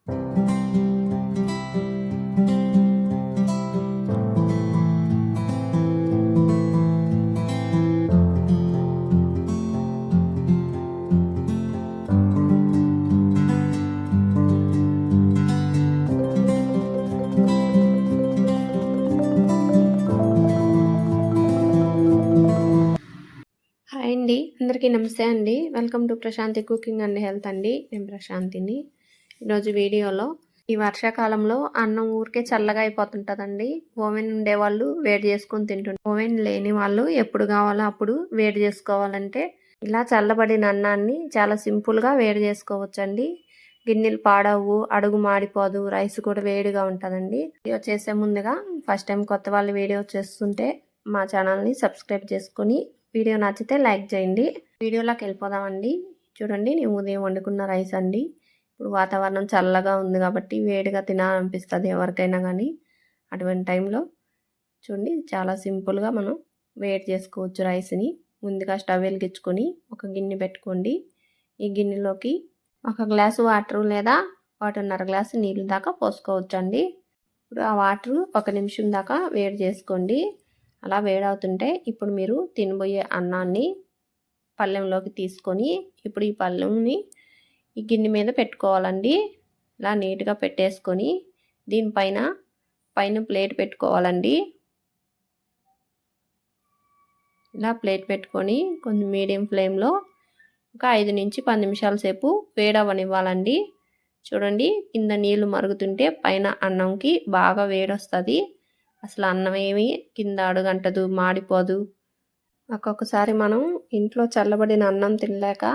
Hi అండి, అందరికీ నమస్తే అండి. Welcome to Prashanti cooking and health అండి. నేను ప్రశాంతిని. ఈరోజు వీడియోలో ఈ వర్షాకాలంలో అన్నం ఊరికే చల్లగా అయిపోతుంటుందండి. ఓవెన్ ఉండేవాళ్ళు వేడి చేసుకొని తింటుంటారు. ఓవెన్ లేని వాళ్ళు ఎప్పుడు కావాలో అప్పుడు వేడి చేసుకోవాలంటే ఇలా చల్లబడిన అన్నాన్ని చాలా సింపుల్గా వేడి చేసుకోవచ్చండి. గిన్నెలు పాడవు, అడుగు మాడిపోదు, రైస్ కూడా వేడిగా ఉంటుందండి. వీడియో చేసే ముందుగా ఫస్ట్ టైం కొత్త వాళ్ళు వీడియో చేస్తుంటే మా ఛానల్ని సబ్స్క్రైబ్ చేసుకొని వీడియో నచ్చితే లైక్ చేయండి. వీడియోలోకి వెళ్ళిపోదామండి. చూడండి, నేను ఉదయం వండుకున్న రైస్ అండి. ఇప్పుడు వాతావరణం చల్లగా ఉంది కాబట్టి వేడిగా తినాలనిపిస్తుంది ఎవరికైనా కానీ. అటువంటి టైంలో చూడండి, చాలా సింపుల్గా మనం వేడి చేసుకోవచ్చు రైస్ని. ముందుగా స్టవ్ వెలిగించుకొని ఒక గిన్నె పెట్టుకోండి. ఈ గిన్నెలోకి 1 గ్లాసు వాటర్ లేదా 1.5 గ్లాసు నీళ్ళు దాకా పోసుకోవచ్చు అండి. ఇప్పుడు ఆ వాటర్ 1 నిమిషం దాకా వేడి చేసుకోండి. అలా వేడవుతుంటే ఇప్పుడు మీరు తినబోయే అన్నాన్ని పళ్ళెంలోకి తీసుకొని ఇప్పుడు ఈ పళ్ళెంని ఈ గిన్నె మీద పెట్టుకోవాలండి. ఇలా నీట్గా పెట్టేసుకొని దీనిపైన ప్లేట్ పెట్టుకోవాలండి. ఇలా ప్లేట్ పెట్టుకొని కొంచెం మీడియం ఫ్లేమ్లో ఒక 5 నుంచి 10 నిమిషాల సేపు వేడవనివ్వాలండి. చూడండి, కింద నీళ్లు మరుగుతుంటే పైన అన్నంకి బాగా వేడొస్తుంది. అసలు అన్నం ఏమి కింద అడుగంటదు, మాడిపోదు. ఒక్కొక్కసారి మనం ఇంట్లో చల్లబడిన అన్నం తినలేక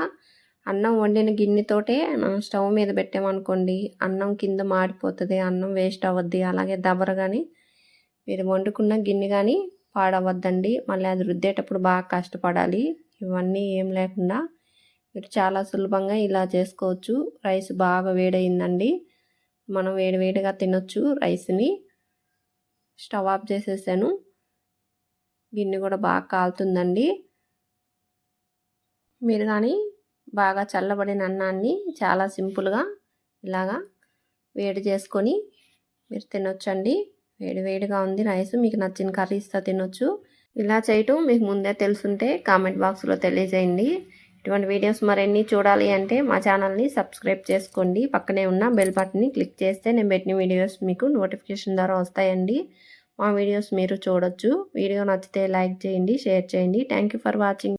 అన్నం వండిన గిన్నెతోటే మనం స్టవ్ మీద పెట్టామనుకోండి, అన్నం కింద మాడిపోతుంది, అన్నం వేస్ట్ అవ్వద్ది. అలాగే దబర కానీ మీరు వండుకున్న గిన్నె కానీ పాడవద్దండి. మళ్ళీ అది రుద్దేటప్పుడు బాగా కష్టపడాలి. ఇవన్నీ ఏం లేకుండా మీరు చాలా సులభంగా ఇలా చేసుకోవచ్చు. రైస్ బాగా వేడయిందండి. మనం వేడివేడిగా తినొచ్చు రైస్ని. స్టవ్ ఆఫ్ చేసేసాను. గిన్నె కూడా బాగా కాలుతుందండి. మీరు కానీ బాగా చల్లబడిన అన్నాన్ని చాలా సింపుల్గా ఇలాగా వేడి చేసుకొని మీరు తినొచ్చండి. వేడివేడిగా ఉంది రైస్. మీకు నచ్చిన కర్రీస్తో తినొచ్చు. ఇలా చేయటం మీకు ముందే తెలుసుంటే కామెంట్ బాక్స్లో తెలియజేయండి. ఇటువంటి వీడియోస్ మరిన్ని చూడాలి అంటే మా ఛానల్ని సబ్స్క్రైబ్ చేసుకోండి. పక్కనే ఉన్న బెల్ బటన్ని క్లిక్ చేస్తే నేను పెట్టిన వీడియోస్ మీకు నోటిఫికేషన్ ద్వారా వస్తాయండి. మా వీడియోస్ మీరు చూడొచ్చు. వీడియో నచ్చితే లైక్ చేయండి, షేర్ చేయండి. Thank you for watching.